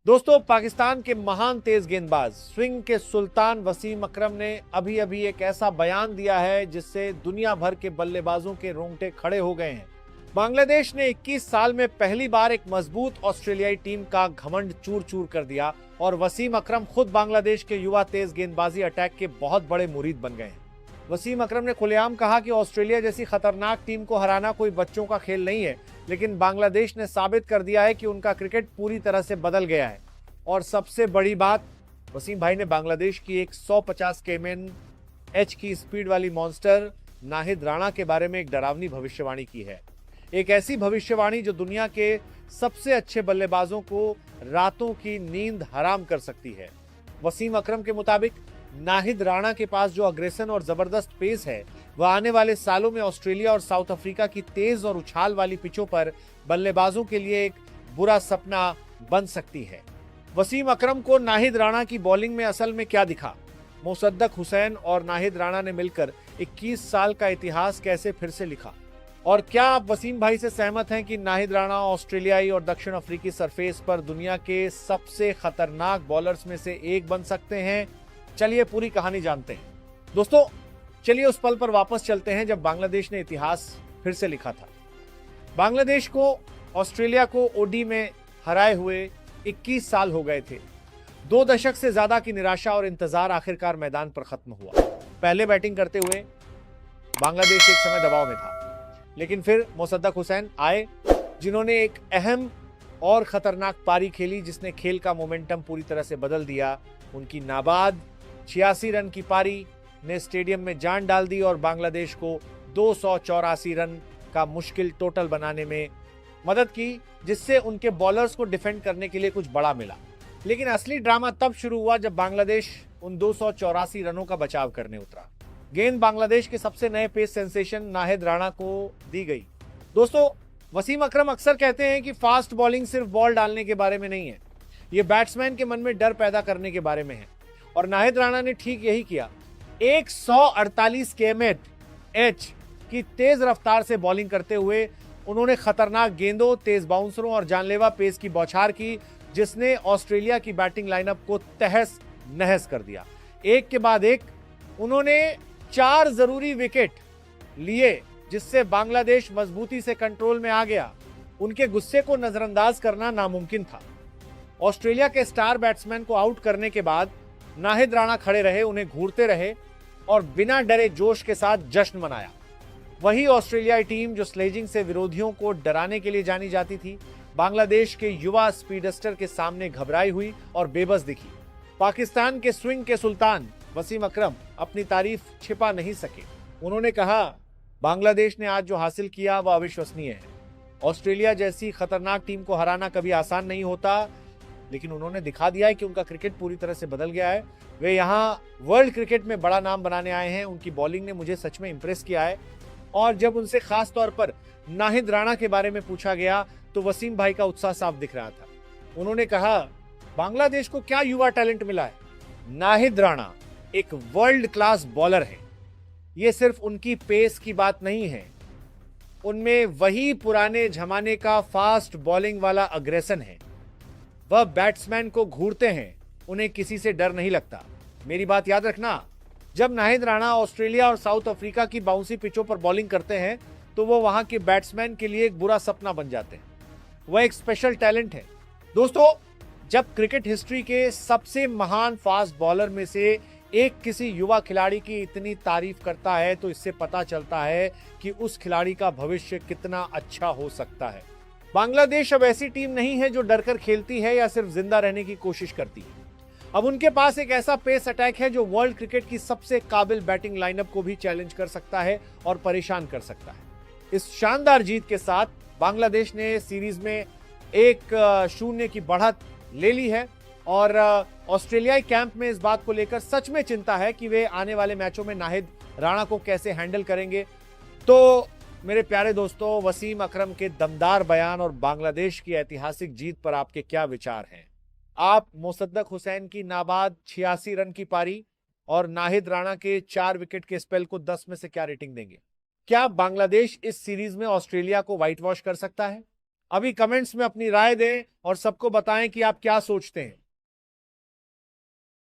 दोस्तों, पाकिस्तान के महान तेज गेंदबाज स्विंग के सुल्तान वसीम अकरम ने अभी अभी एक ऐसा बयान दिया है जिससे दुनिया भर के बल्लेबाजों के रोंगटे खड़े हो गए हैं। बांग्लादेश ने 21 साल में पहली बार एक मजबूत ऑस्ट्रेलियाई टीम का घमंड चूर चूर कर दिया और वसीम अकरम खुद बांग्लादेश के युवा तेज गेंदबाजी अटैक के बहुत बड़े मुरीद बन गए हैं। वसीम अकरम ने खुलेआम कहा कि ऑस्ट्रेलिया जैसी खतरनाक टीम को हराना कोई बच्चों का खेल नहीं है, लेकिन बांग्लादेश ने साबित कर दिया है कि उनका क्रिकेट पूरी तरह से बदल गया है। और सबसे बड़ी बात, वसीम भाई ने बांग्लादेश की एक 150 kmh की स्पीड वाली मॉन्स्टर नाहिद राणा के बारे में एक डरावनी भविष्यवाणी की है। एक ऐसी भविष्यवाणी जो दुनिया के सबसे अच्छे बल्लेबाजों को रातों की नींद हराम कर सकती है। वसीम अकरम के मुताबिक नाहिद राणा के पास जो अग्रेसन और जबरदस्त पेस है, वह आने वाले सालों में ऑस्ट्रेलिया और साउथ अफ्रीका की तेज और उछाल वाली पिचों पर बल्लेबाजों के लिए एक बुरा सपना बन सकती है। वसीम अकरम को नाहिद राणा की बॉलिंग में असल में क्या दिखा? मोसद्दक हुसैन और नाहिद राणा ने मिलकर 21 साल का इतिहास कैसे फिर से लिखा? और क्या आप वसीम भाई से सहमत हैं कि नाहिद राणा ऑस्ट्रेलियाई और दक्षिण अफ्रीकी सरफेस पर दुनिया के सबसे खतरनाक बॉलर्स में से एक बन सकते हैं? चलिए पूरी कहानी जानते हैं। दोस्तों, चलिए उस पल पर वापस चलते हैं जब बांग्लादेश ने इतिहास फिर से लिखा था। बांग्लादेश को ऑस्ट्रेलिया को ओडी में हराए हुए 21 साल हो गए थे। 2 दशक से ज्यादा की निराशा और इंतजार आखिरकार मैदान पर खत्म हुआ। पहले बैटिंग करते हुए बांग्लादेश एक समय दबाव में था, लेकिन फिर मोसद्दक हुसैन आए, जिन्होंने एक अहम और खतरनाक पारी खेली जिसने खेल का मोमेंटम पूरी तरह से बदल दिया। उनकी नाबाद 86 रन की पारी ने स्टेडियम में जान डाल दी और बांग्लादेश को 284 रन का मुश्किल टोटल बनाने में मदद की, जिससे उनके बॉलर्स को डिफेंड करने के लिए कुछ बड़ा मिला। लेकिन असली ड्रामा तब शुरू हुआ जब बांग्लादेश उन 284 रनों का बचाव करने उतरा। गेंद बांग्लादेश के सबसे नए पेस सेंसेशन नाहिद राणा को दी गई। दोस्तों, वसीम अकरम अक्सर कहते हैं कि फास्ट बॉलिंग सिर्फ बॉल डालने के बारे में नहीं है, ये बैट्समैन के मन में डर पैदा करने के बारे में है। और नाहिद राणा ने ठीक यही किया। 148 kmh की तेज रफ्तार से बॉलिंग करते हुए उन्होंने खतरनाक गेंदों, तेज बाउंसरों और जानलेवा पेस की बौछार की, जिसने ऑस्ट्रेलिया की बैटिंग लाइनअप को तहस नहस कर दिया। एक के बाद एक उन्होंने 4 जरूरी विकेट लिए, जिससे बांग्लादेश मजबूती से कंट्रोल में आ गया। उनके गुस्से को नजरअंदाज करना नामुमकिन था। ऑस्ट्रेलिया के स्टार बैट्समैन को आउट करने के बाद नाहिद राणा खड़े रहे, उन्हें घूरते रहे और बिना डरे जोश के साथ जश्न मनाया। वही ऑस्ट्रेलियाई टीम जो स्लेजिंग से विरोधियों को डराने के लिए जानी जाती थी, बांग्लादेश के युवा स्पीडस्टर के सामने घबराई हुई और बेबस दिखी। पाकिस्तान के स्विंग के सुल्तान वसीम अकरम अपनी तारीफ छिपा नहीं सके। उन्होंने कहा, बांग्लादेश ने आज जो हासिल किया वह अविश्वसनीय है। ऑस्ट्रेलिया जैसी खतरनाक टीम को हराना कभी आसान नहीं होता, लेकिन उन्होंने दिखा दिया है कि उनका क्रिकेट पूरी तरह से बदल गया है। वे यहाँ वर्ल्ड क्रिकेट में बड़ा नाम बनाने आए हैं। उनकी बॉलिंग ने मुझे सच में इंप्रेस किया है। और जब उनसे खास तौर पर नाहिद राणा के बारे में पूछा गया तो वसीम भाई का उत्साह साफ दिख रहा था। उन्होंने कहा, बांग्लादेश को क्या युवा टैलेंट मिला है। नाहिद राणा एक वर्ल्ड क्लास बॉलर है। यह सिर्फ उनकी पेस की बात नहीं है, उनमें वही पुराने जमाने का फास्ट बॉलिंग वाला अग्रेसन है। वह बैट्समैन को घूरते हैं, उन्हें किसी से डर नहीं लगता। मेरी बात याद रखना, जब नाहिद राणा ऑस्ट्रेलिया और साउथ अफ्रीका की बाउंसी पिचों पर बॉलिंग करते हैं तो वो वहां के बैट्समैन के लिए एक बुरा सपना बन जाते हैं। वह एक स्पेशल टैलेंट है। दोस्तों, जब क्रिकेट हिस्ट्री के सबसे महान फास्ट बॉलर में से एक किसी युवा खिलाड़ी की इतनी तारीफ करता है तो इससे पता चलता है कि उस खिलाड़ी का भविष्य कितना अच्छा हो सकता है। बांग्लादेश अब ऐसी टीम नहीं है जो डरकर खेलती है या सिर्फ जिंदा रहने की कोशिश करती है। अब उनके पास एक ऐसा पेस अटैक है जो वर्ल्ड क्रिकेट की सबसे काबिल बैटिंग लाइनअप को भी चैलेंज कर सकता है और परेशान कर सकता है। इस शानदार जीत के साथ बांग्लादेश ने सीरीज में 1-0 की बढ़त ले ली है और ऑस्ट्रेलियाई कैंप में इस बात को लेकर सच में चिंता है कि वे आने वाले मैचों में नाहिद राणा को कैसे हैंडल करेंगे। तो मेरे प्यारे दोस्तों, वसीम अकरम के दमदार बयान और बांग्लादेश की ऐतिहासिक जीत पर आपके क्या विचार हैं? आप मोसद्दक हुसैन की नाबाद 86 रन की पारी और नाहिद राणा के 4 विकेट के स्पेल को 10 में से क्या रेटिंग देंगे? क्या बांग्लादेश इस सीरीज में ऑस्ट्रेलिया को व्हाइट वॉश कर सकता है? अभी कमेंट्स में अपनी राय दें और सबको बताएं कि आप क्या सोचते हैं।